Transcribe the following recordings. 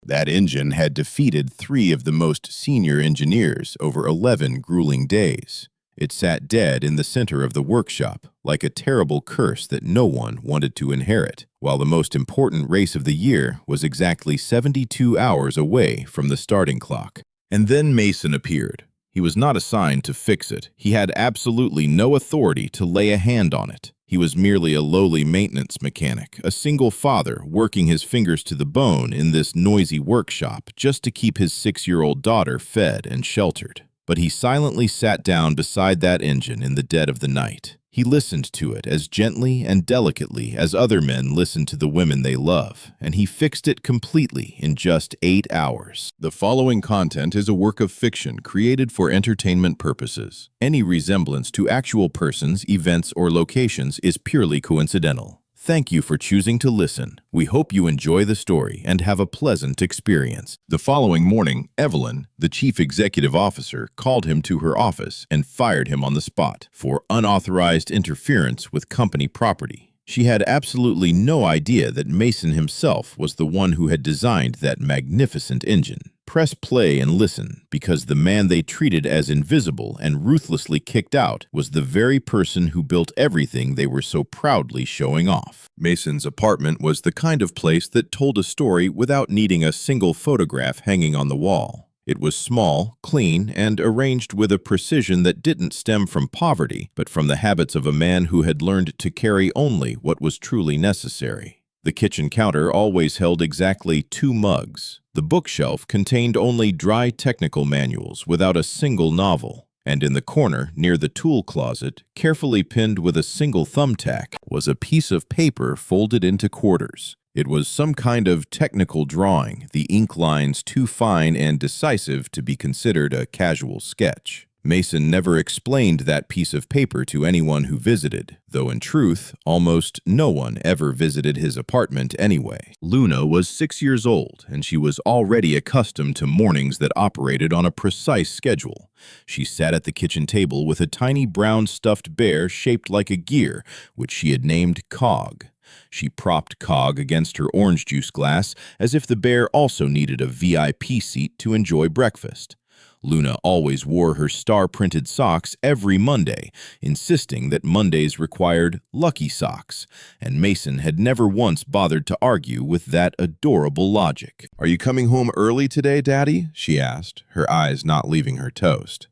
That engine had defeated 3 of the most senior engineers over 11 grueling days. It sat dead in the center of the workshop, like a terrible curse that no one wanted to inherit, while the most important race of the year was exactly 72 hours away from the starting clock. And then Mason appeared. He was not assigned to fix it. He had absolutely no authority to lay a hand on it. He was merely a lowly maintenance mechanic, a single father working his fingers to the bone in this noisy workshop just to keep his 6-year-old daughter fed and sheltered. But he silently sat down beside that engine in the dead of the night. He listened to it as gently and delicately as other men listen to the women they love, and he fixed it completely in just 8 hours. The following content is a work of fiction created for entertainment purposes. Any resemblance to actual persons, events, or locations is purely coincidental. Thank you for choosing to listen. We hope you enjoy the story and have a pleasant experience. The following morning, Evelyn, the chief executive officer, called him to her office and fired him on the spot for unauthorized interference with company property. She had absolutely no idea that Mason himself was the one who had designed that magnificent engine. Press play and listen, because the man they treated as invisible and ruthlessly kicked out was the very person who built everything they were so proudly showing off. Mason's apartment was the kind of place that told a story without needing a single photograph hanging on the wall. It was small, clean, and arranged with a precision that didn't stem from poverty, but from the habits of a man who had learned to carry only what was truly necessary. The kitchen counter always held exactly 2 mugs. The bookshelf contained only dry technical manuals without a single novel. And in the corner, near the tool closet, carefully pinned with a single thumbtack, was a piece of paper folded into quarters. It was some kind of technical drawing, the ink lines too fine and decisive to be considered a casual sketch. Mason never explained that piece of paper to anyone who visited, though in truth, almost no one ever visited his apartment anyway. Luna was 6 years old, and she was already accustomed to mornings that operated on a precise schedule. She sat at the kitchen table with a tiny brown stuffed bear shaped like a gear, which she had named Cog. She propped Cog against her orange juice glass as if the bear also needed a VIP seat to enjoy breakfast. Luna always wore her star-printed socks every Monday, insisting that Mondays required lucky socks, and Mason had never once bothered to argue with that adorable logic. "Are you coming home early today, Daddy?" she asked, her eyes not leaving her toast.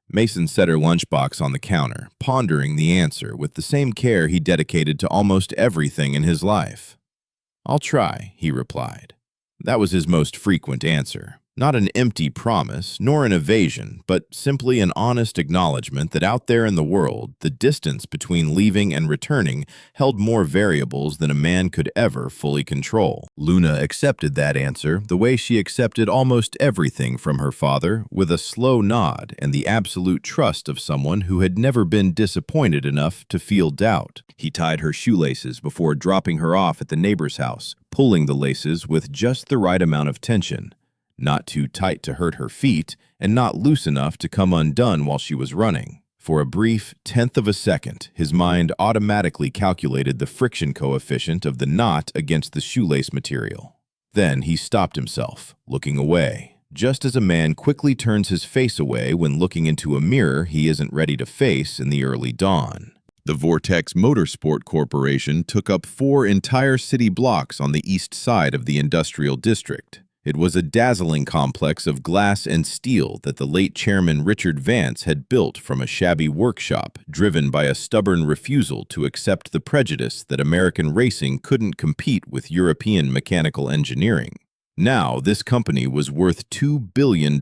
Mason set her lunchbox on the counter, pondering the answer with the same care he dedicated to almost everything in his life. "I'll try," he replied. That was his most frequent answer. Not an empty promise, nor an evasion, but simply an honest acknowledgement that out there in the world, the distance between leaving and returning held more variables than a man could ever fully control. Luna accepted that answer the way she accepted almost everything from her father, with a slow nod and the absolute trust of someone who had never been disappointed enough to feel doubt. He tied her shoelaces before dropping her off at the neighbor's house, pulling the laces with just the right amount of tension. Not too tight to hurt her feet, and not loose enough to come undone while she was running. For a brief 1/10 of a second, his mind automatically calculated the friction coefficient of the knot against the shoelace material. Then he stopped himself, looking away, just as a man quickly turns his face away when looking into a mirror he isn't ready to face in the early dawn. The Vortex Motorsport Corporation took up 4 entire city blocks on the east side of the industrial district. It was a dazzling complex of glass and steel that the late chairman Richard Vance had built from a shabby workshop, driven by a stubborn refusal to accept the prejudice that American racing couldn't compete with European mechanical engineering. Now, this company was worth $2 billion,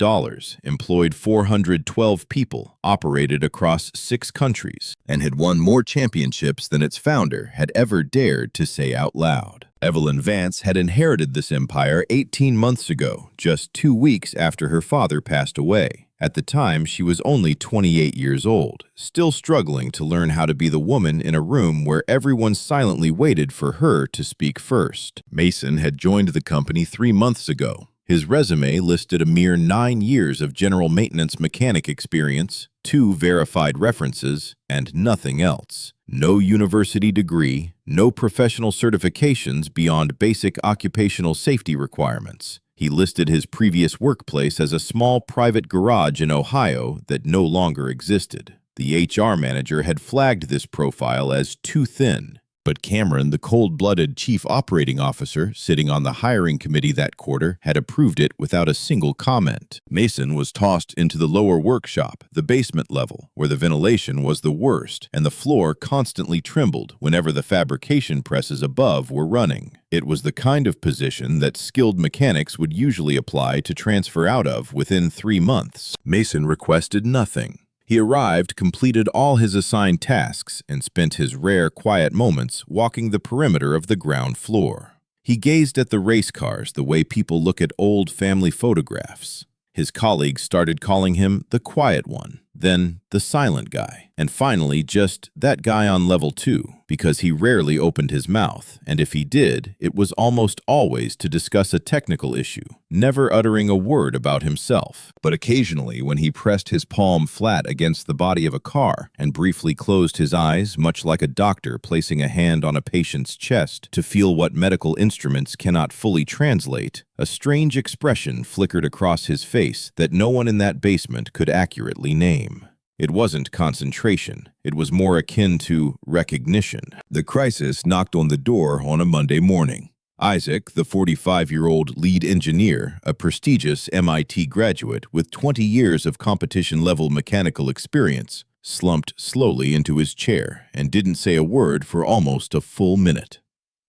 employed 412 people, operated across 6 countries, and had won more championships than its founder had ever dared to say out loud. Evelyn Vance had inherited this empire 18 months ago, just 2 weeks after her father passed away. At the time, she was only 28 years old, still struggling to learn how to be the woman in a room where everyone silently waited for her to speak first. Mason had joined the company 3 months ago. His resume listed a mere 9 years of general maintenance mechanic experience, 2 verified references, and nothing else. No university degree, no professional certifications beyond basic occupational safety requirements. He listed his previous workplace as a small private garage in Ohio that no longer existed. The HR manager had flagged this profile as too thin. But Cameron, the cold-blooded chief operating officer sitting on the hiring committee that quarter, had approved it without a single comment. Mason was tossed into the lower workshop, the basement level, where the ventilation was the worst, and the floor constantly trembled whenever the fabrication presses above were running. It was the kind of position that skilled mechanics would usually apply to transfer out of within 3 months. Mason requested nothing. He arrived, completed all his assigned tasks, and spent his rare quiet moments walking the perimeter of the ground floor. He gazed at the race cars the way people look at old family photographs. His colleagues started calling him the quiet one, then the silent guy, and finally just that guy on level 2, because he rarely opened his mouth, and if he did, it was almost always to discuss a technical issue, never uttering a word about himself. But occasionally, when he pressed his palm flat against the body of a car and briefly closed his eyes, much like a doctor placing a hand on a patient's chest to feel what medical instruments cannot fully translate, a strange expression flickered across his face that no one in that basement could accurately name. It wasn't concentration. It was more akin to recognition. The crisis knocked on the door on a Monday morning. Isaac, the 45-year-old lead engineer, a prestigious MIT graduate with 20 years of competition-level mechanical experience, slumped slowly into his chair and didn't say a word for almost a full minute.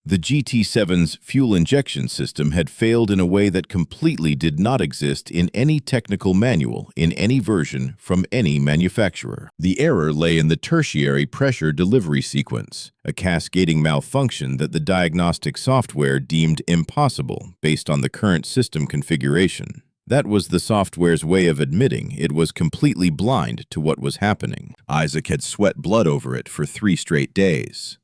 The GT7's fuel injection system had failed in a way that completely did not exist in any technical manual in any version from any manufacturer. The error lay in the tertiary pressure delivery sequence, a cascading malfunction that the diagnostic software deemed impossible based on the current system configuration. That was the software's way of admitting it was completely blind to what was happening. Isaac had sweat blood over it for 3 straight days.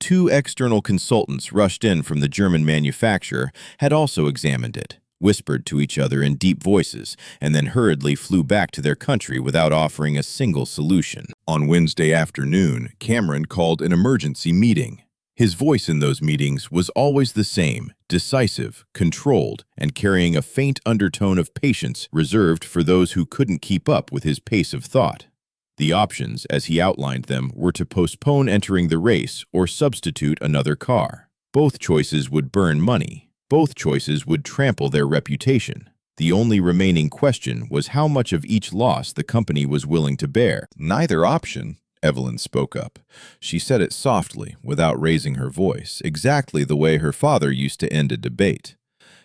2 external consultants rushed in from the German manufacturer had also examined it, whispered to each other in deep voices, and then hurriedly flew back to their country without offering a single solution. On Wednesday afternoon, Cameron called an emergency meeting. His voice in those meetings was always the same, decisive, controlled, and carrying a faint undertone of patience reserved for those who couldn't keep up with his pace of thought. The options, as he outlined them, were to postpone entering the race or substitute another car. Both choices would burn money. Both choices would trample their reputation. The only remaining question was how much of each loss the company was willing to bear. Neither option, Evelyn spoke up. She said it softly, without raising her voice, exactly the way her father used to end a debate.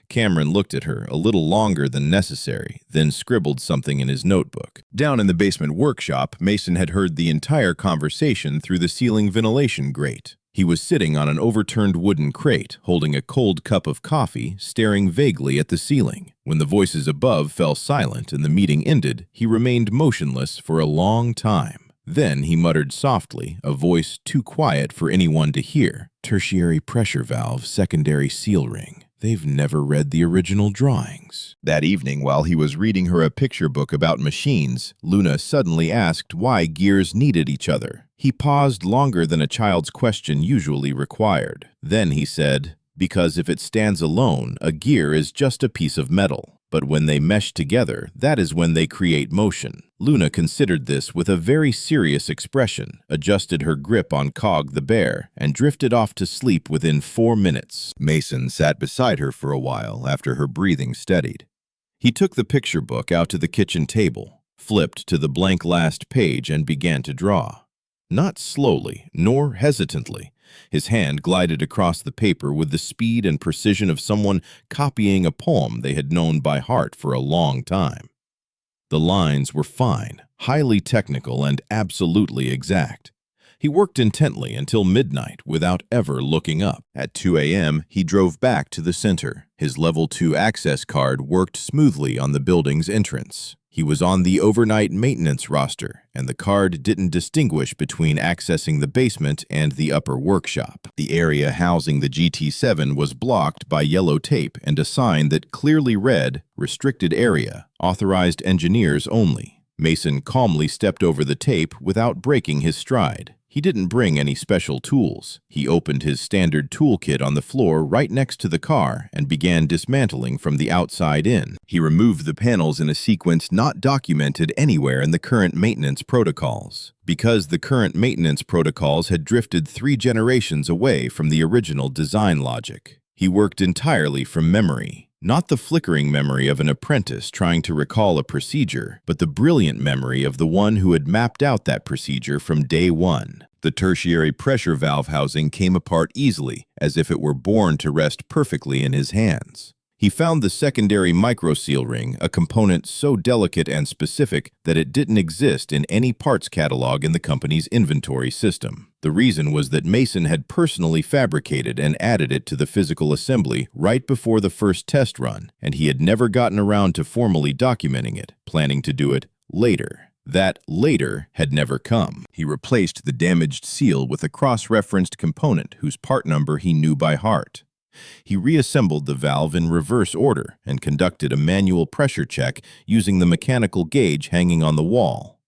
Cameron looked at her a little longer than necessary, then scribbled something in his notebook. Down in the basement workshop, Mason had heard the entire conversation through the ceiling ventilation grate. He was sitting on an overturned wooden crate, holding a cold cup of coffee, staring vaguely at the ceiling. When the voices above fell silent and the meeting ended, he remained motionless for a long time. Then he muttered softly, a voice too quiet for anyone to hear. "Tertiary pressure valve, secondary seal ring. They've never read the original drawings." That evening, while he was reading her a picture book about machines, Luna suddenly asked why gears needed each other. He paused longer than a child's question usually required. Then he said, "Because if it stands alone, a gear is just a piece of metal. But when they mesh together, that is when they create motion." Luna considered this with a very serious expression, adjusted her grip on Cog the bear, and drifted off to sleep within 4 minutes. Mason sat beside her for a while after her breathing steadied. He took the picture book out to the kitchen table, flipped to the blank last page, and began to draw. Not slowly, nor hesitantly. His hand glided across the paper with the speed and precision of someone copying a poem they had known by heart for a long time. The lines were fine, highly technical, and absolutely exact. He worked intently until midnight without ever looking up. At 2 a.m., he drove back to the center. His Level 2 access card worked smoothly on the building's entrance. He was on the overnight maintenance roster, and the card didn't distinguish between accessing the basement and the upper workshop. The area housing the GT7 was blocked by yellow tape and a sign that clearly read, "Restricted Area, Authorized Engineers Only." Mason calmly stepped over the tape without breaking his stride. He didn't bring any special tools. He opened his standard toolkit on the floor right next to the car and began dismantling from the outside in. He removed the panels in a sequence not documented anywhere in the current maintenance protocols, because the current maintenance protocols had drifted 3 generations away from the original design logic. He worked entirely from memory. Not the flickering memory of an apprentice trying to recall a procedure, but the brilliant memory of the one who had mapped out that procedure from day one. The tertiary pressure valve housing came apart easily, as if it were born to rest perfectly in his hands. He found the secondary microseal ring, a component so delicate and specific that it didn't exist in any parts catalog in the company's inventory system. The reason was that Mason had personally fabricated and added it to the physical assembly right before the first test run, and he had never gotten around to formally documenting it, planning to do it later. That later had never come. He replaced the damaged seal with a cross-referenced component whose part number he knew by heart. He reassembled the valve in reverse order and conducted a manual pressure check using the mechanical gauge hanging on the wall,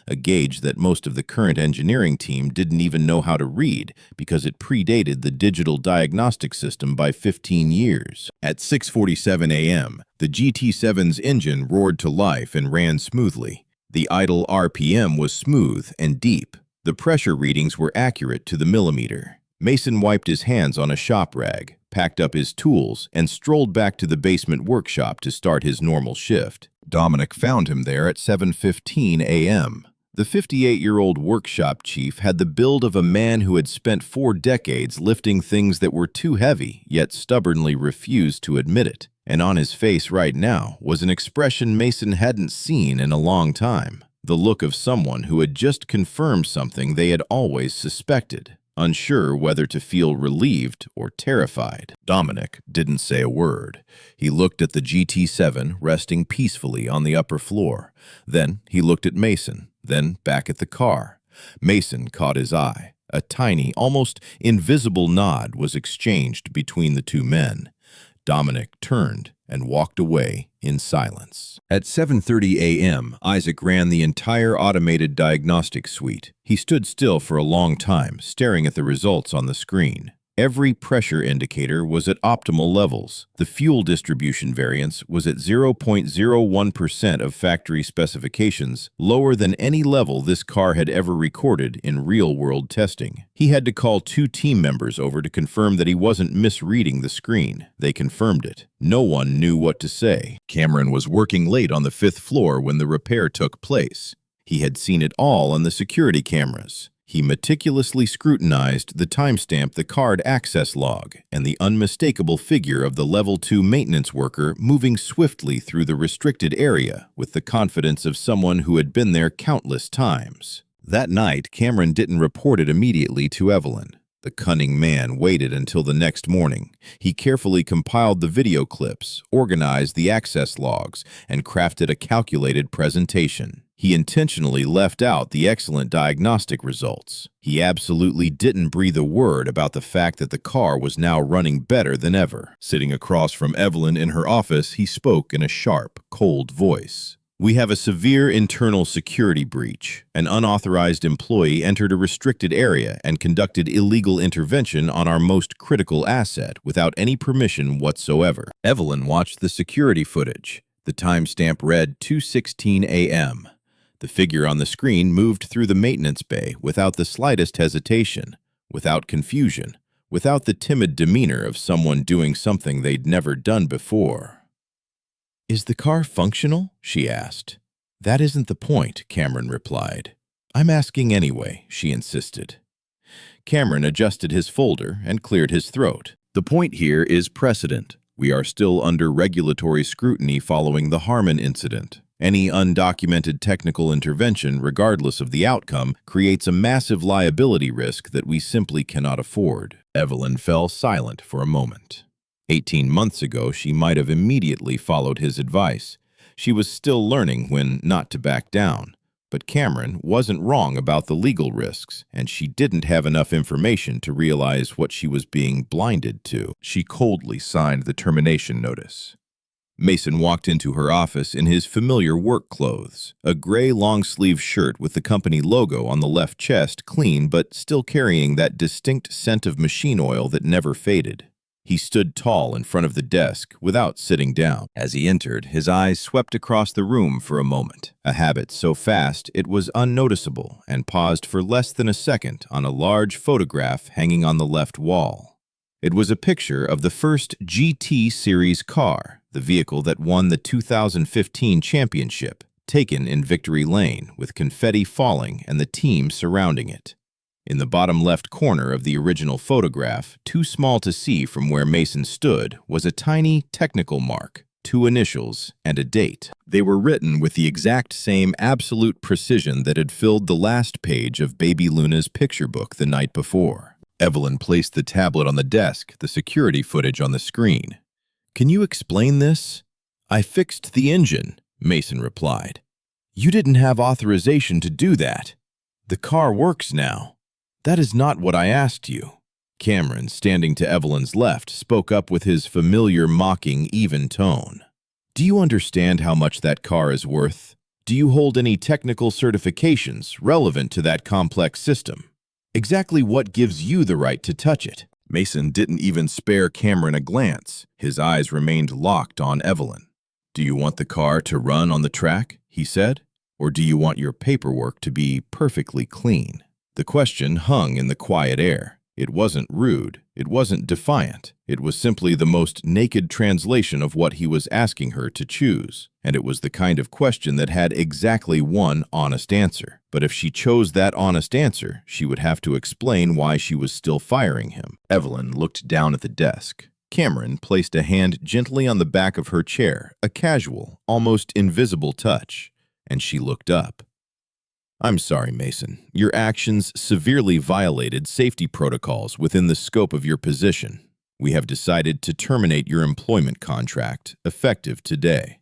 a gauge that most of the current engineering team didn't even know how to read because it predated the digital diagnostic system by 15 years. At 6:47 a.m., the GT7's engine roared to life and ran smoothly. The idle RPM was smooth and deep. The pressure readings were accurate to the millimeter. Mason wiped his hands on a shop rag, packed up his tools, and strolled back to the basement workshop to start his normal shift. Dominic found him there at 7:15 a.m. The 58-year-old workshop chief had the build of a man who had spent 4 decades lifting things that were too heavy, yet stubbornly refused to admit it. And on his face right now was an expression Mason hadn't seen in a long time, the look of someone who had just confirmed something they had always suspected, unsure whether to feel relieved or terrified. Dominic didn't say a word. He looked at the GT7 resting peacefully on the upper floor. Then he looked at Mason, then back at the car. Mason caught his eye. A tiny, almost invisible nod was exchanged between the two men. Dominic turned and walked away in silence. At 7:30 a.m., Isaac ran the entire automated diagnostic suite. He stood still for a long time, staring at the results on the screen. Every pressure indicator was at optimal levels. The fuel distribution variance was at 0.01% of factory specifications, lower than any level this car had ever recorded in real-world testing. He had to call 2 team members over to confirm that he wasn't misreading the screen. They confirmed it. No one knew what to say. Cameron was working late on the 5th floor when the repair took place. He had seen it all on the security cameras. He meticulously scrutinized the timestamp, the card access log, and the unmistakable figure of the Level 2 maintenance worker moving swiftly through the restricted area with the confidence of someone who had been there countless times. That night, Cameron didn't report it immediately to Evelyn. The cunning man waited until the next morning. He carefully compiled the video clips, organized the access logs, and crafted a calculated presentation. He intentionally left out the excellent diagnostic results. He absolutely didn't breathe a word about the fact that the car was now running better than ever. Sitting across from Evelyn in her office, he spoke in a sharp, cold voice. "We have a severe internal security breach. An unauthorized employee entered a restricted area and conducted illegal intervention on our most critical asset without any permission whatsoever." Evelyn watched the security footage. The timestamp read 2:16 a.m. The figure on the screen moved through the maintenance bay without the slightest hesitation, without confusion, without the timid demeanor of someone doing something they'd never done before. "Is the car functional?" she asked. "That isn't the point," Cameron replied. "I'm asking anyway," she insisted. Cameron adjusted his folder and cleared his throat. "The point here is precedent. We are still under regulatory scrutiny following the Harmon incident. Any undocumented technical intervention, regardless of the outcome, creates a massive liability risk that we simply cannot afford." Evelyn fell silent for a moment. 18 months ago, she might have immediately followed his advice. She was still learning when not to back down. But Cameron wasn't wrong about the legal risks, and she didn't have enough information to realize what she was being blinded to. She coldly signed the termination notice. Mason walked into her office in his familiar work clothes, a gray long-sleeve shirt with the company logo on the left chest, clean but still carrying that distinct scent of machine oil that never faded. He stood tall in front of the desk without sitting down. As he entered, his eyes swept across the room for a moment, a habit so fast it was unnoticeable, and paused for less than a second on a large photograph hanging on the left wall. It was a picture of the first GT Series car, the vehicle that won the 2015 championship, taken in Victory Lane, with confetti falling and the team surrounding it. In the bottom left corner of the original photograph, too small to see from where Mason stood, was a tiny technical mark, 2 initials, and a date. They were written with the exact same absolute precision that had filled the last page of baby Luna's picture book the night before. Evelyn placed the tablet on the desk, the security footage on the screen. "Can you explain this?" "I fixed the engine," Mason replied. "You didn't have authorization to do that. The car works now." "That is not what I asked you." Cameron, standing to Evelyn's left, spoke up with his familiar, mocking, even tone. "Do you understand how much that car is worth? Do you hold any technical certifications relevant to that complex system? Exactly what gives you the right to touch it?" Mason didn't even spare Cameron a glance. His eyes remained locked on Evelyn. "Do you want the car to run on the track?" he said. "Or do you want your paperwork to be perfectly clean?" The question hung in the quiet air. It wasn't rude. It wasn't defiant. It was simply the most naked translation of what he was asking her to choose. And it was the kind of question that had exactly one honest answer. But if she chose that honest answer, she would have to explain why she was still firing him. Evelyn looked down at the desk. Cameron placed a hand gently on the back of her chair, a casual, almost invisible touch, and she looked up. "I'm sorry, Mason. Your actions severely violated safety protocols within the scope of your position. We have decided to terminate your employment contract, effective today."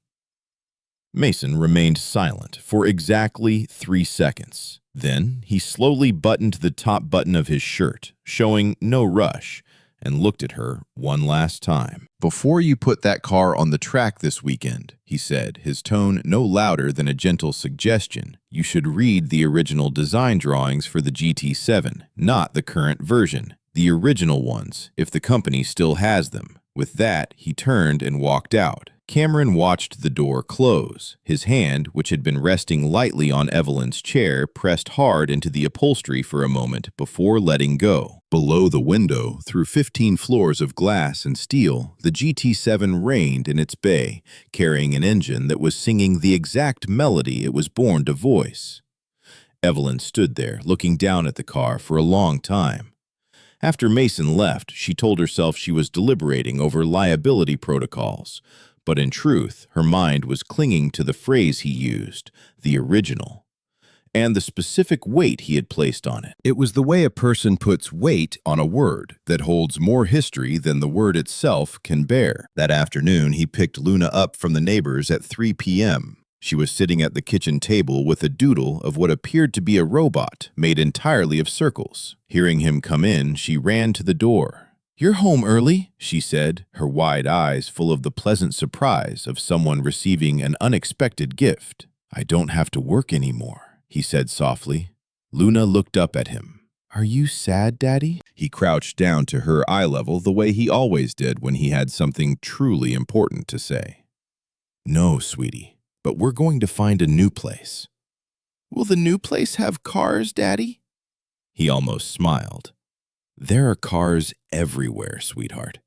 Mason remained silent for exactly 3 seconds. Then he slowly buttoned the top button of his shirt, showing no rush, and looked at her one last time. "Before you put that car on the track this weekend," he said, his tone no louder than a gentle suggestion, "you should read the original design drawings for the GT7, not the current version. The original ones, if the company still has them." With that, he turned and walked out. Cameron watched the door close. His hand, which had been resting lightly on Evelyn's chair, pressed hard into the upholstery for a moment before letting go. Below the window, through 15 floors of glass and steel, the GT7 reigned in its bay, carrying an engine that was singing the exact melody it was born to voice. Evelyn stood there, looking down at the car for a long time. After Mason left, she told herself she was deliberating over liability protocols. But in truth, her mind was clinging to the phrase he used, the original, and the specific weight he had placed on it. It was the way a person puts weight on a word that holds more history than the word itself can bear. That afternoon, he picked Luna up from the neighbors at 3 p.m. She was sitting at the kitchen table with a doodle of what appeared to be a robot made entirely of circles. Hearing him come in, she ran to the door. "You're home early," she said, her wide eyes full of the pleasant surprise of someone receiving an unexpected gift. "I don't have to work anymore," he said softly. Luna looked up at him. "Are you sad, Daddy?" He crouched down to her eye level the way he always did when he had something truly important to say. "No, sweetie, but we're going to find a new place." "Will the new place have cars, Daddy?" He almost smiled. "There are cars everywhere, sweetheart."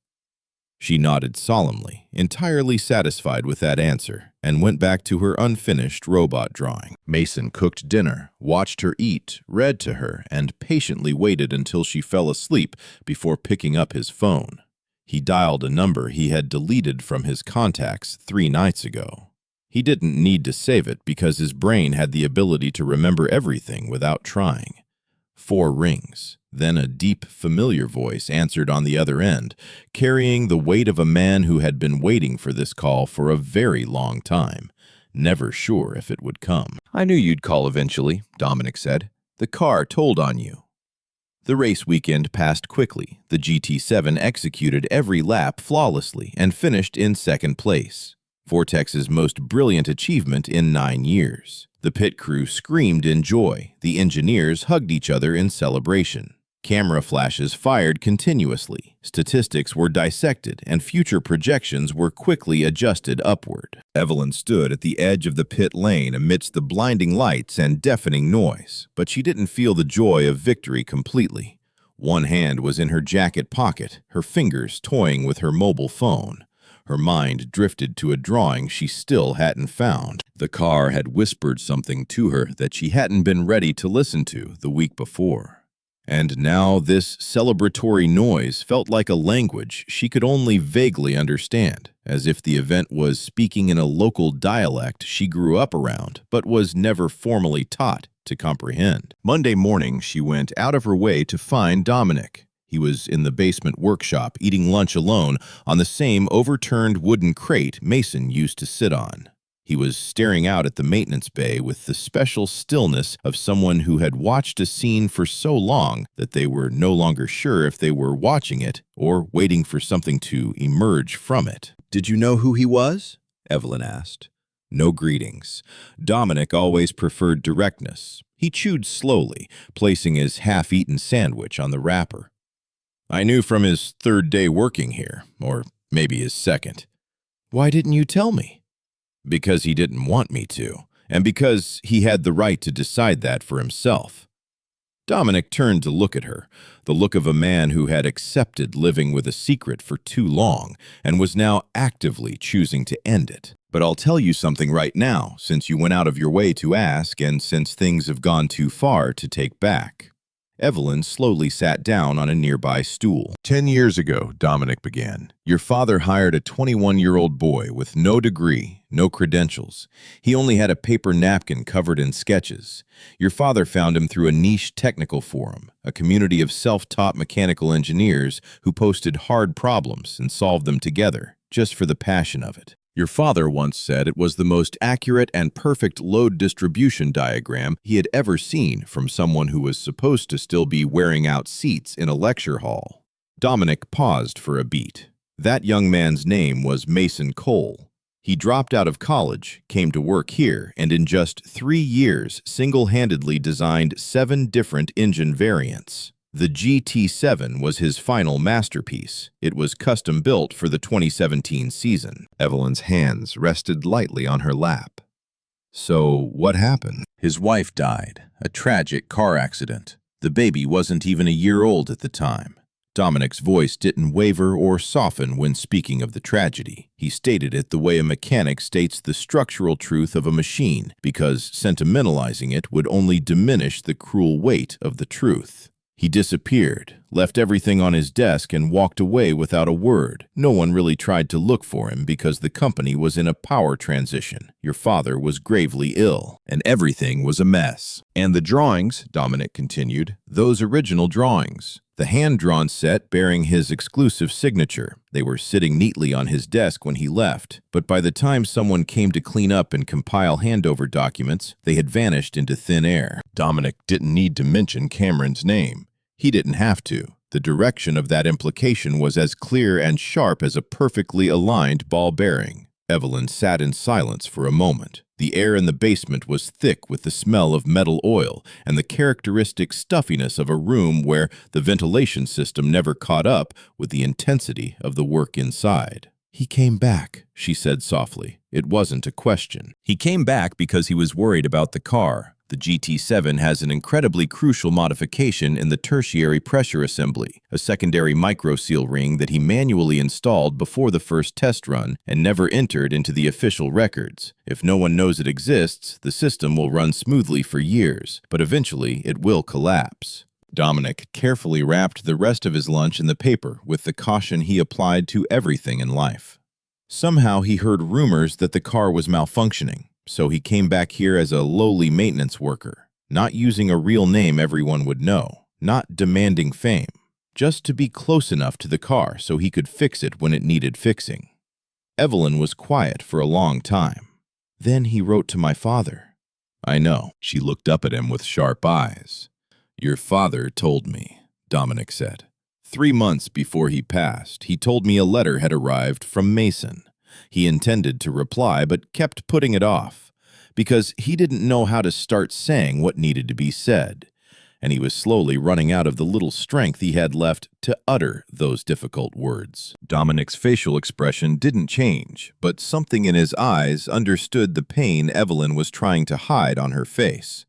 She nodded solemnly, entirely satisfied with that answer, and went back to her unfinished robot drawing. Mason cooked dinner, watched her eat, read to her, and patiently waited until she fell asleep before picking up his phone. He dialed a number he had deleted from his contacts 3 nights ago. He didn't need to save it because his brain had the ability to remember everything without trying. 4 rings. Then a deep, familiar voice answered on the other end, carrying the weight of a man who had been waiting for this call for a very long time, never sure if it would come. "I knew you'd call eventually," Dominic said. "The car told on you." The race weekend passed quickly. The GT7 executed every lap flawlessly and finished in second place. Vortex's most brilliant achievement in 9 years. The pit crew screamed in joy. The engineers hugged each other in celebration. Camera flashes fired continuously. Statistics were dissected, and future projections were quickly adjusted upward. Evelyn stood at the edge of the pit lane amidst the blinding lights and deafening noise, but she didn't feel the joy of victory completely. One hand was in her jacket pocket, her fingers toying with her mobile phone. Her mind drifted to a drawing she still hadn't found. The car had whispered something to her that she hadn't been ready to listen to the week before. And now this celebratory noise felt like a language she could only vaguely understand, as if the event was speaking in a local dialect she grew up around, but was never formally taught to comprehend. Monday morning, she went out of her way to find Dominic. He was in the basement workshop, eating lunch alone on the same overturned wooden crate Mason used to sit on. He was staring out at the maintenance bay with the special stillness of someone who had watched a scene for so long that they were no longer sure if they were watching it or waiting for something to emerge from it. "Did you know who he was?" Evelyn asked. No greetings. Dominic always preferred directness. He chewed slowly, placing his half-eaten sandwich on the wrapper. "I knew from his 3rd day working here, or maybe his 2nd. "Why didn't you tell me?" "Because he didn't want me to, and because he had the right to decide that for himself." Dominic turned to look at her, the look of a man who had accepted living with a secret for too long and was now actively choosing to end it. "But I'll tell you something right now, since you went out of your way to ask and since things have gone too far to take back." Evelyn slowly sat down on a nearby stool. 10 years ago, Dominic began, your father hired a 21-year-old boy with no degree, no credentials. He only had a paper napkin covered in sketches. Your father found him through a niche technical forum, a community of self-taught mechanical engineers who posted hard problems and solved them together, just for the passion of it. Your father once said it was the most accurate and perfect load distribution diagram he had ever seen from someone who was supposed to still be wearing out seats in a lecture hall. Dominic paused for a beat. That young man's name was Mason Cole. He dropped out of college, came to work here, and in just 3 years single-handedly designed 7 different engine variants. The GT7 was his final masterpiece. It was custom-built for the 2017 season. Evelyn's hands rested lightly on her lap. "So, what happened?" "His wife died. A tragic car accident. The baby wasn't even a year old at the time." Dominic's voice didn't waver or soften when speaking of the tragedy. He stated it the way a mechanic states the structural truth of a machine, because sentimentalizing it would only diminish the cruel weight of the truth. He disappeared, left everything on his desk, and walked away without a word. No one really tried to look for him because the company was in a power transition. Your father was gravely ill, and everything was a mess. "And the drawings," Dominic continued, "those original drawings. The hand-drawn set bearing his exclusive signature. They were sitting neatly on his desk when he left, but by the time someone came to clean up and compile handover documents, they had vanished into thin air." Dominic didn't need to mention Cameron's name. He didn't have to. The direction of that implication was as clear and sharp as a perfectly aligned ball bearing. Evelyn sat in silence for a moment. The air in the basement was thick with the smell of metal oil and the characteristic stuffiness of a room where the ventilation system never caught up with the intensity of the work inside. "He came back," she said softly. It wasn't a question. "He came back because he was worried about the car. The GT7 has an incredibly crucial modification in the tertiary pressure assembly, a secondary microseal ring that he manually installed before the first test run and never entered into the official records. If no one knows it exists, the system will run smoothly for years, but eventually it will collapse." Dominic carefully wrapped the rest of his lunch in the paper with the caution he applied to everything in life. Somehow he heard rumors that the car was malfunctioning. So he came back here as a lowly maintenance worker, not using a real name everyone would know, not demanding fame, just to be close enough to the car so he could fix it when it needed fixing. Evelyn was quiet for a long time. "Then he wrote to my father." "I know." She looked up at him with sharp eyes. "Your father told me," Dominic said. 3 months before he passed, he told me a letter had arrived from Mason. He intended to reply but kept putting it off because he didn't know how to start saying what needed to be said, and he was slowly running out of the little strength he had left to utter those difficult words. Dominic's facial expression didn't change, but something in his eyes understood the pain Evelyn was trying to hide on her face.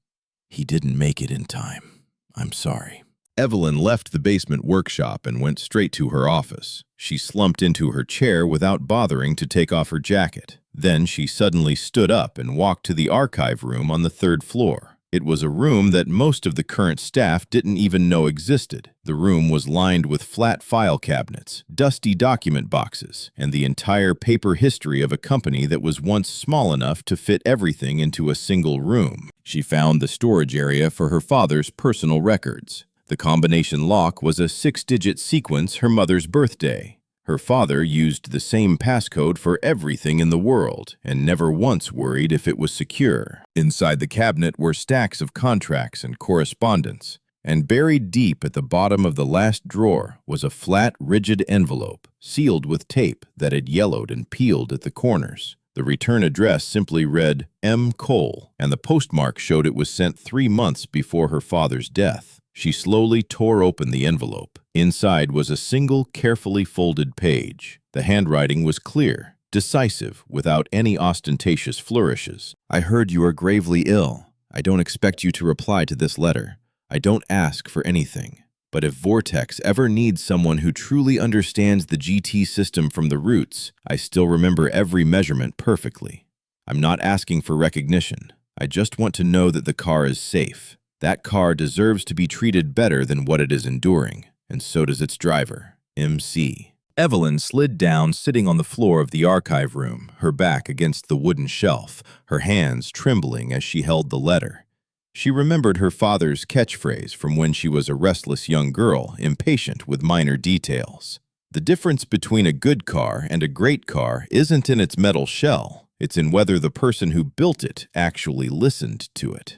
"He didn't make it in time. I'm sorry." Evelyn left the basement workshop and went straight to her office. She slumped into her chair without bothering to take off her jacket. Then she suddenly stood up and walked to the archive room on the third floor. It was a room that most of the current staff didn't even know existed. The room was lined with flat file cabinets, dusty document boxes, and the entire paper history of a company that was once small enough to fit everything into a single room. She found the storage area for her father's personal records. The combination lock was a 6-digit sequence her mother's birthday. Her father used the same passcode for everything in the world and never once worried if it was secure. Inside the cabinet were stacks of contracts and correspondence, and buried deep at the bottom of the last drawer was a flat, rigid envelope, sealed with tape that had yellowed and peeled at the corners. The return address simply read M. Cole, and the postmark showed it was sent 3 months before her father's death. She slowly tore open the envelope. Inside was a single, carefully folded page. The handwriting was clear, decisive, without any ostentatious flourishes. "I heard you are gravely ill. I don't expect you to reply to this letter. I don't ask for anything. But if Vortex ever needs someone who truly understands the GT system from the roots, I still remember every measurement perfectly. I'm not asking for recognition. I just want to know that the car is safe. That car deserves to be treated better than what it is enduring, and so does its driver, MC." Evelyn slid down, sitting on the floor of the archive room, her back against the wooden shelf, her hands trembling as she held the letter. She remembered her father's catchphrase from when she was a restless young girl, impatient with minor details. The difference between a good car and a great car isn't in its metal shell, it's in whether the person who built it actually listened to it.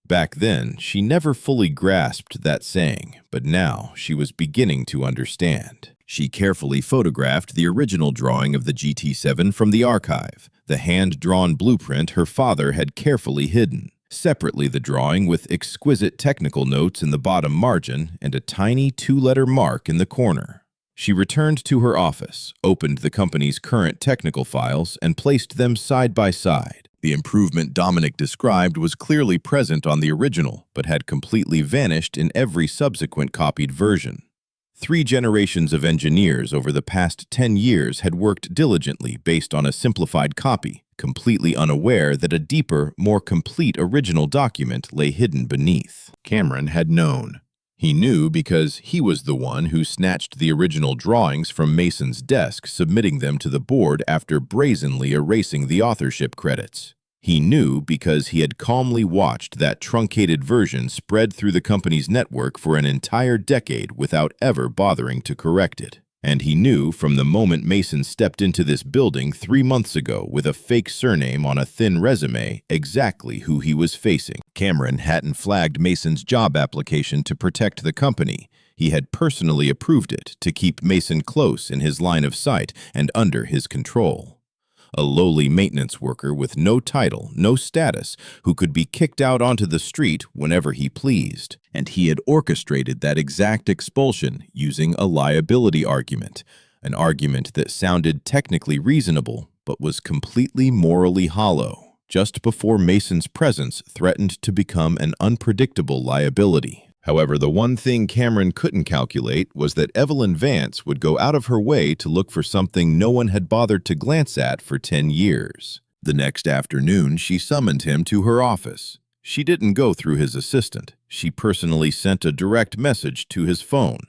Back then, she never fully grasped that saying, but now she was beginning to understand. She carefully photographed the original drawing of the GT7 from the archive, the hand-drawn blueprint her father had carefully hidden. Separately, the drawing with exquisite technical notes in the bottom margin and a tiny 2-letter mark in the corner. She returned to her office, opened the company's current technical files, and placed them side by side. The improvement Dominic described was clearly present on the original, but had completely vanished in every subsequent copied version. 3 generations of engineers over the past 10 years had worked diligently based on a simplified copy, completely unaware that a deeper, more complete original document lay hidden beneath. Cameron had known. He knew because he was the one who snatched the original drawings from Mason's desk, submitting them to the board after brazenly erasing the authorship credits. He knew because he had calmly watched that truncated version spread through the company's network for an entire decade without ever bothering to correct it. And he knew from the moment Mason stepped into this building 3 months ago with a fake surname on a thin resume exactly who he was facing. Cameron hadn't flagged Mason's job application to protect the company. He had personally approved it to keep Mason close in his line of sight and under his control. A lowly maintenance worker with no title, no status, who could be kicked out onto the street whenever he pleased. And he had orchestrated that exact expulsion using a liability argument, an argument that sounded technically reasonable but was completely morally hollow, just before Mason's presence threatened to become an unpredictable liability. However, the one thing Cameron couldn't calculate was that Evelyn Vance would go out of her way to look for something no one had bothered to glance at for 10 years. The next afternoon, she summoned him to her office. She didn't go through his assistant. She personally sent a direct message to his phone.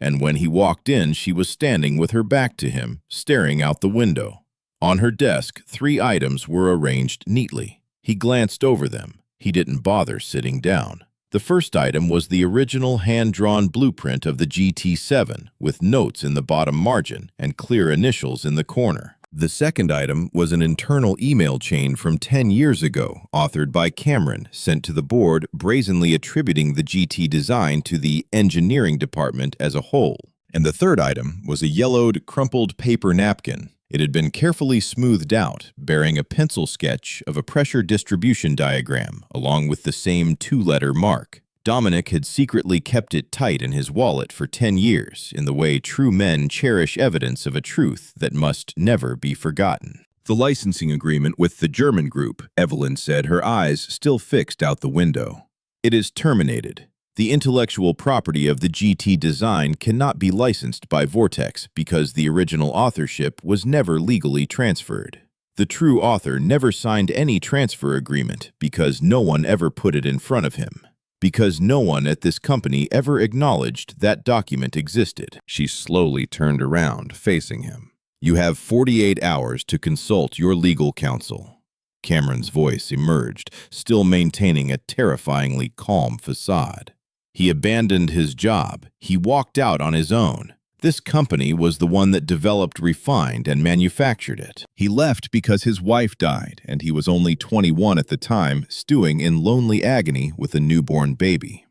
And when he walked in, she was standing with her back to him, staring out the window. On her desk, 3 items were arranged neatly. He glanced over them. He didn't bother sitting down. The first item was the original hand-drawn blueprint of the GT7 with notes in the bottom margin and clear initials in the corner. The second item was an internal email chain from 10 years ago, authored by Cameron, sent to the board, brazenly attributing the GT design to the engineering department as a whole. And the third item was a yellowed, crumpled paper napkin, It had been carefully smoothed out, bearing a pencil sketch of a pressure distribution diagram, along with the same two-letter mark. Dominic had secretly kept it tight in his wallet for 10 years, in the way true men cherish evidence of a truth that must never be forgotten. The licensing agreement with the German group, Evelyn said, her eyes still fixed out the window. It is terminated. The intellectual property of the GT design cannot be licensed by Vortex because the original authorship was never legally transferred. The true author never signed any transfer agreement because no one ever put it in front of him. Because no one at this company ever acknowledged that document existed. She slowly turned around, facing him. You have 48 hours to consult your legal counsel. Cameron's voice emerged, still maintaining a terrifyingly calm facade. He abandoned his job. He walked out on his own. This company was the one that developed, refined, and manufactured it. He left because his wife died, and he was only 21 at the time, stewing in lonely agony with a newborn baby.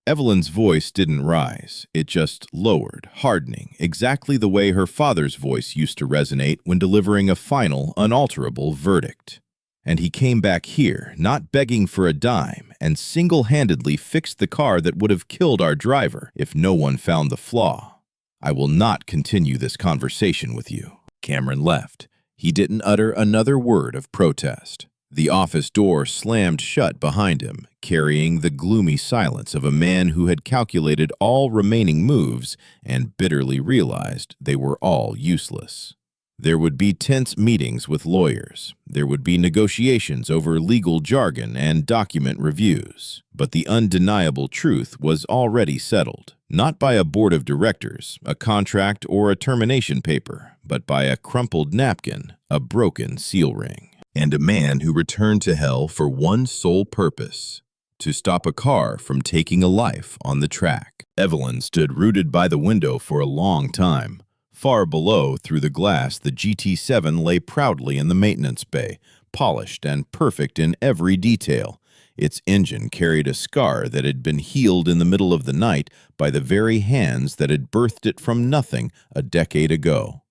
Evelyn's voice didn't rise. It just lowered, hardening, exactly the way her father's voice used to resonate when delivering a final, unalterable verdict. And he came back here, not begging for a dime, and single-handedly fixed the car that would have killed our driver if no one found the flaw. I will not continue this conversation with you. Cameron left. He didn't utter another word of protest. The office door slammed shut behind him, carrying the gloomy silence of a man who had calculated all remaining moves and bitterly realized they were all useless. There would be tense meetings with lawyers. There would be negotiations over legal jargon and document reviews. But the undeniable truth was already settled, not by a board of directors, a contract, or a termination paper, but by a crumpled napkin, a broken seal ring, and a man who returned to hell for one sole purpose: to stop a car from taking a life on the track. Evelyn stood rooted by the window for a long time. Far below, through the glass, the GT7 lay proudly in the maintenance bay, polished and perfect in every detail. Its engine carried a scar that had been healed in the middle of the night by the very hands that had birthed it from nothing a decade ago.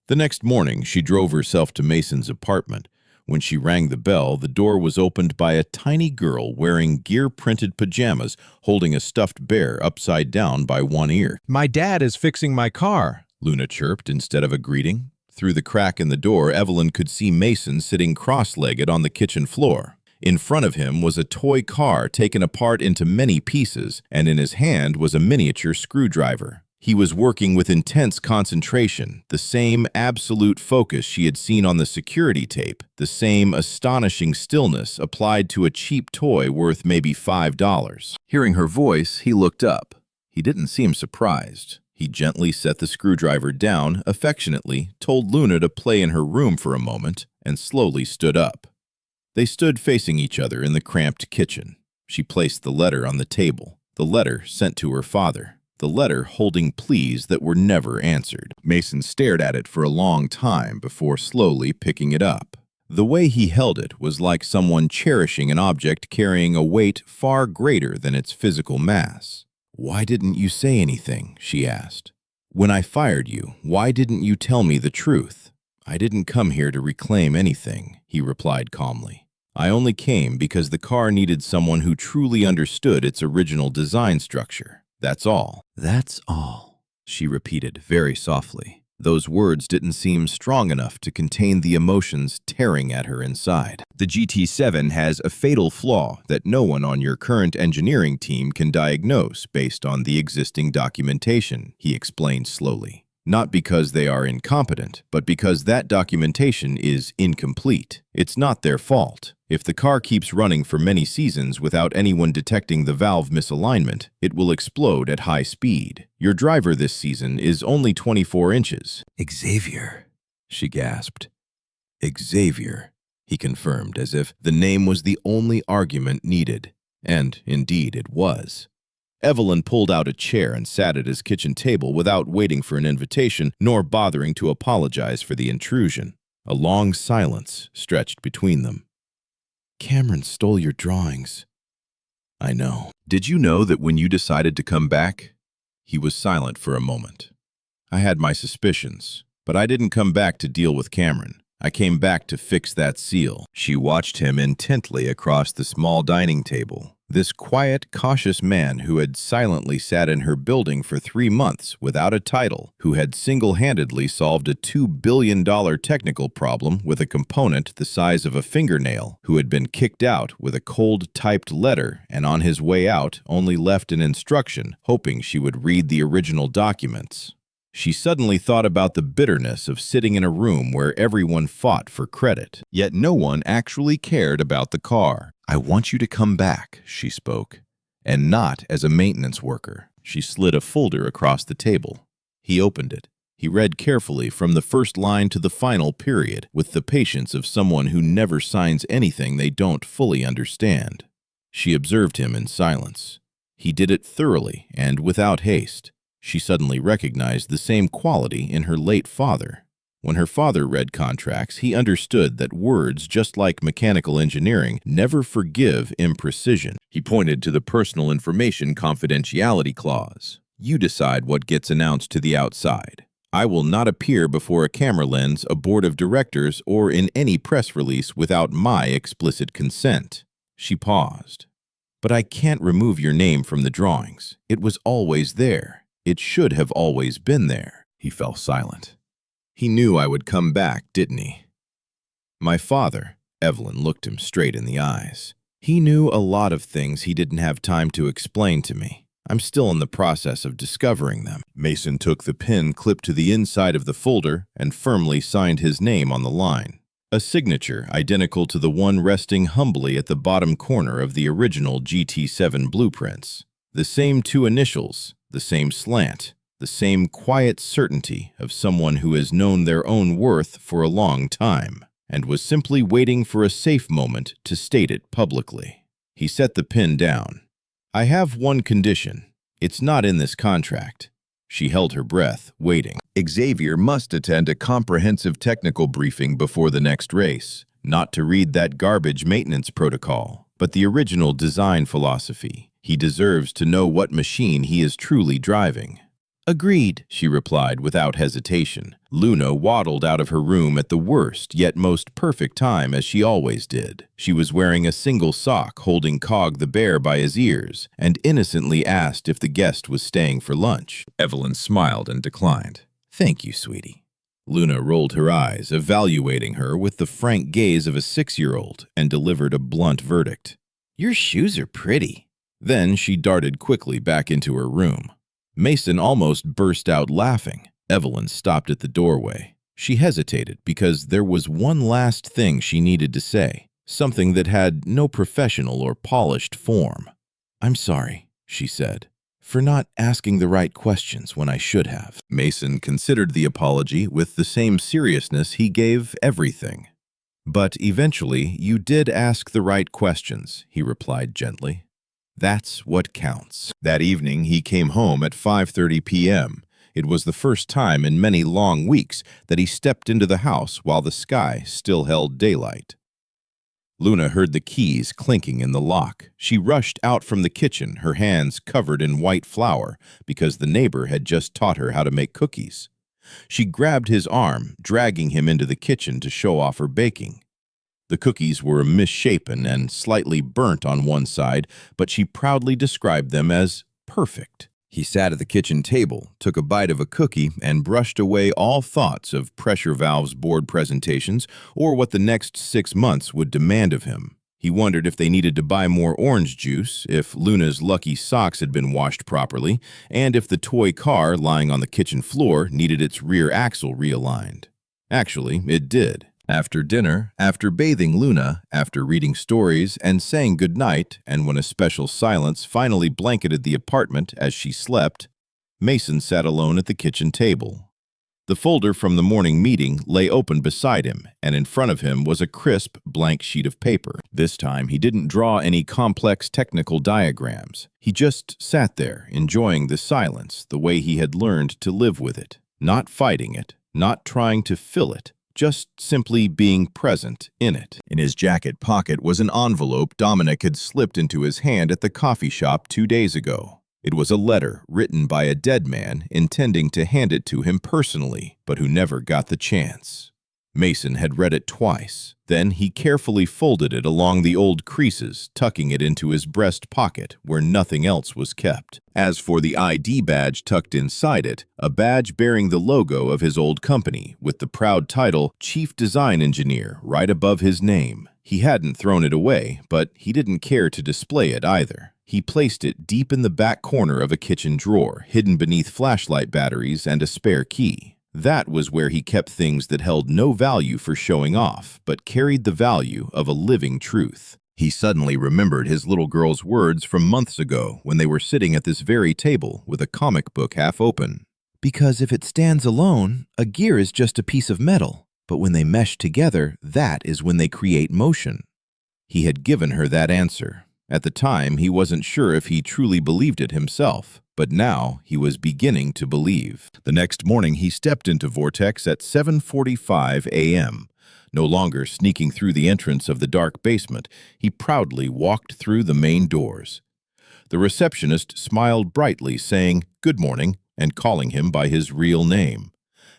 The next morning, she drove herself to Mason's apartment. When she rang the bell, the door was opened by a tiny girl wearing gear-printed pajamas, holding a stuffed bear upside down by one ear. "My dad is fixing my car," Luna chirped instead of a greeting. Through the crack in the door, Evelyn could see Mason sitting cross-legged on the kitchen floor. In front of him was a toy car taken apart into many pieces, and in his hand was a miniature screwdriver. He was working with intense concentration, the same absolute focus she had seen on the security tape, the same astonishing stillness applied to a cheap toy worth maybe $5. Hearing her voice, he looked up. He didn't seem surprised. He gently set the screwdriver down, affectionately, told Luna to play in her room for a moment, and slowly stood up. They stood facing each other in the cramped kitchen. She placed the letter on the table, the letter sent to her father, the letter holding pleas that were never answered. Mason stared at it for a long time before slowly picking it up. The way he held it was like someone cherishing an object carrying a weight far greater than its physical mass. "Why didn't you say anything?" she asked. "When I fired you, why didn't you tell me the truth?" "I didn't come here to reclaim anything," he replied calmly. "I only came because the car needed someone who truly understood its original design structure. That's all." "That's all," she repeated very softly. Those words didn't seem strong enough to contain the emotions tearing at her inside. "The GT7 has a fatal flaw that no one on your current engineering team can diagnose based on the existing documentation," he explained slowly. "Not because they are incompetent, but because that documentation is incomplete. It's not their fault. If the car keeps running for many seasons without anyone detecting the valve misalignment, it will explode at high speed. Your driver this season is only 24 inches. "Xavier," she gasped. "Xavier," he confirmed, as if the name was the only argument needed. And indeed it was. Evelyn pulled out a chair and sat at his kitchen table without waiting for an invitation, nor bothering to apologize for the intrusion. A long silence stretched between them. "Cameron stole your drawings." "I know. Did you know that when you decided to come back?" He was silent for a moment. "I had my suspicions. But I didn't come back to deal with Cameron. I came back to fix that seal." She watched him intently across the small dining table. This quiet, cautious man who had silently sat in her building for 3 months without a title, who had single-handedly solved a $2 billion technical problem with a component the size of a fingernail, who had been kicked out with a cold typed letter and on his way out only left an instruction, hoping she would read the original documents. She suddenly thought about the bitterness of sitting in a room where everyone fought for credit, yet no one actually cared about the car. "I want you to come back," she spoke, "and not as a maintenance worker." She slid a folder across the table. He opened it. He read carefully from the first line to the final period, with the patience of someone who never signs anything they don't fully understand. She observed him in silence. He did it thoroughly and without haste. She suddenly recognized the same quality in her late father. When her father read contracts, he understood that words, just like mechanical engineering, never forgive imprecision. He pointed to the personal information confidentiality clause. "You decide what gets announced to the outside. I will not appear before a camera lens, a board of directors, or in any press release without my explicit consent." She paused. "But I can't remove your name from the drawings. It was always there. It should have always been there." He fell silent. "He knew I would come back, didn't he?" "My father," Evelyn looked him straight in the eyes. "He knew a lot of things he didn't have time to explain to me. I'm still in the process of discovering them." Mason took the pen clipped to the inside of the folder and firmly signed his name on the line. A signature identical to the one resting humbly at the bottom corner of the original GT7 blueprints. The same 2 initials, the same slant, the same quiet certainty of someone who has known their own worth for a long time and was simply waiting for a safe moment to state it publicly. He set the pen down. "I have one condition. It's not in this contract." She held her breath, waiting. "Xavier must attend a comprehensive technical briefing before the next race, not to read that garbage maintenance protocol, but the original design philosophy. He deserves to know what machine he is truly driving." "Agreed," she replied without hesitation. Luna waddled out of her room at the worst yet most perfect time, as she always did. She was wearing a single sock, holding Cog the bear by his ears, and innocently asked if the guest was staying for lunch. Evelyn smiled and declined. "Thank you, sweetie." Luna rolled her eyes, evaluating her with the frank gaze of a 6-year-old, and delivered a blunt verdict. "Your shoes are pretty." Then she darted quickly back into her room. Mason almost burst out laughing. Evelyn stopped at the doorway. She hesitated because there was one last thing she needed to say, something that had no professional or polished form. "I'm sorry," she said, "for not asking the right questions when I should have." Mason considered the apology with the same seriousness he gave everything. "But eventually you did ask the right questions," he replied gently. "That's what counts." That evening, he came home at 5:30 p.m. It was the first time in many long weeks that he stepped into the house while the sky still held daylight. Luna heard the keys clinking in the lock. She rushed out from the kitchen, her hands covered in white flour, because the neighbor had just taught her how to make cookies. She grabbed his arm, dragging him into the kitchen to show off her baking. The cookies were misshapen and slightly burnt on one side, but she proudly described them as perfect. He sat at the kitchen table, took a bite of a cookie, and brushed away all thoughts of pressure valves board presentations or what the next 6 months would demand of him. He wondered if they needed to buy more orange juice, if Luna's lucky socks had been washed properly, and if the toy car lying on the kitchen floor needed its rear axle realigned. Actually, it did. After dinner, after bathing Luna, after reading stories and saying goodnight, and when a special silence finally blanketed the apartment as she slept, Mason sat alone at the kitchen table. The folder from the morning meeting lay open beside him, and in front of him was a crisp, blank sheet of paper. This time he didn't draw any complex technical diagrams. He just sat there, enjoying the silence the way he had learned to live with it, not fighting it, not trying to fill it, just simply being present in it. In his jacket pocket was an envelope Dominic had slipped into his hand at the coffee shop 2 days ago. It was a letter written by a dead man intending to hand it to him personally, but who never got the chance. Mason had read it twice. Then he carefully folded it along the old creases, tucking it into his breast pocket where nothing else was kept. As for the ID badge tucked inside it, a badge bearing the logo of his old company with the proud title Chief Design Engineer right above his name. He hadn't thrown it away, but he didn't care to display it either. He placed it deep in the back corner of a kitchen drawer, hidden beneath flashlight batteries and a spare key. That was where he kept things that held no value for showing off, but carried the value of a living truth. He suddenly remembered his little girl's words from months ago when they were sitting at this very table with a comic book half open. Because if it stands alone, a gear is just a piece of metal, but when they mesh together, that is when they create motion. He had given her that answer. At the time, he wasn't sure if he truly believed it himself, but now he was beginning to believe. The next morning, he stepped into Vortex at 7:45 a.m. No longer sneaking through the entrance of the dark basement, he proudly walked through the main doors. The receptionist smiled brightly, saying, "Good morning," and calling him by his real name.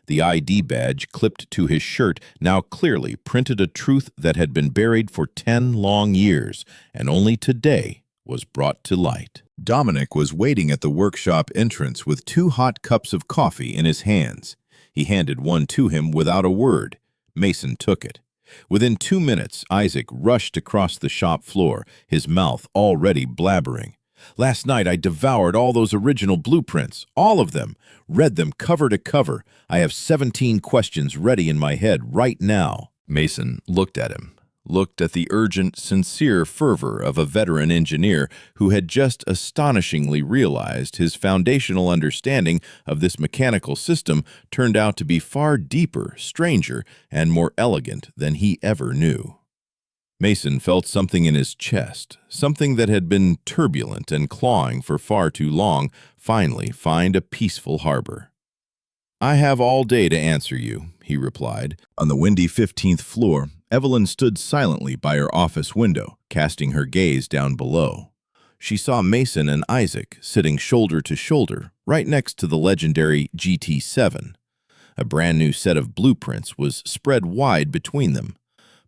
The ID badge clipped to his shirt now clearly printed a truth that had been buried for 10 long years, and only today was brought to light. Dominic was waiting at the workshop entrance with 2 hot cups of coffee in his hands. He handed one to him without a word. Mason took it. Within 2 minutes, Isaac rushed across the shop floor, his mouth already blabbering. "Last night I devoured all those original blueprints, all of them, read them cover to cover. I have 17 questions ready in my head right now." Mason looked at him, looked at the urgent, sincere fervor of a veteran engineer who had just astonishingly realized his foundational understanding of this mechanical system turned out to be far deeper, stranger, and more elegant than he ever knew. Mason felt something in his chest, something that had been turbulent and clawing for far too long, finally find a peaceful harbor. "I have all day to answer you," he replied. On the windy 15th floor, Evelyn stood silently by her office window, casting her gaze down below. She saw Mason and Isaac sitting shoulder to shoulder, right next to the legendary GT7. A brand new set of blueprints was spread wide between them.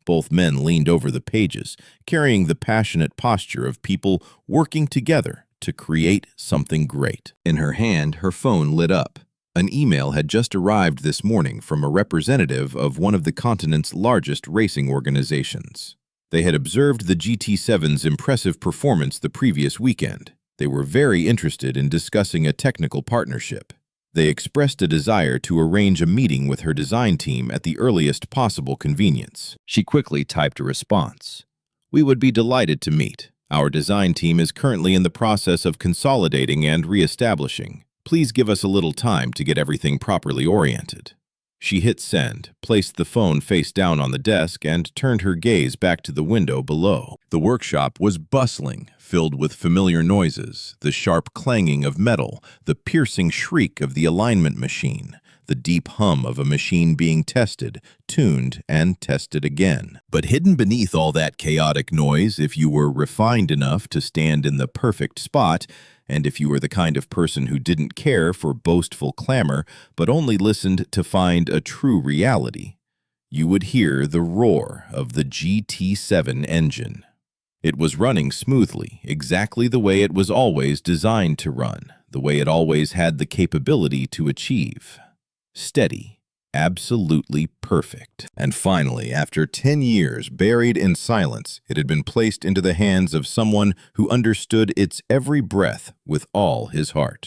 Both men leaned over the pages, carrying the passionate posture of people working together to create something great. In her hand, her phone lit up. An email had just arrived this morning from a representative of one of the continent's largest racing organizations. They had observed the GT7's impressive performance the previous weekend. They were very interested in discussing a technical partnership. They expressed a desire to arrange a meeting with her design team at the earliest possible convenience. She quickly typed a response. "We would be delighted to meet. Our design team is currently in the process of consolidating and reestablishing. Please give us a little time to get everything properly oriented." She hit send, placed the phone face down on the desk, and turned her gaze back to the window below. The workshop was bustling, filled with familiar noises, the sharp clanging of metal, the piercing shriek of the alignment machine, the deep hum of a machine being tested, tuned, and tested again. But hidden beneath all that chaotic noise, if you were refined enough to stand in the perfect spot, and if you were the kind of person who didn't care for boastful clamor, but only listened to find a true reality, you would hear the roar of the GT7 engine. It was running smoothly, exactly the way it was always designed to run, the way it always had the capability to achieve. Steady. Absolutely perfect. And finally, after 10 years buried in silence, it had been placed into the hands of someone who understood its every breath with all his heart.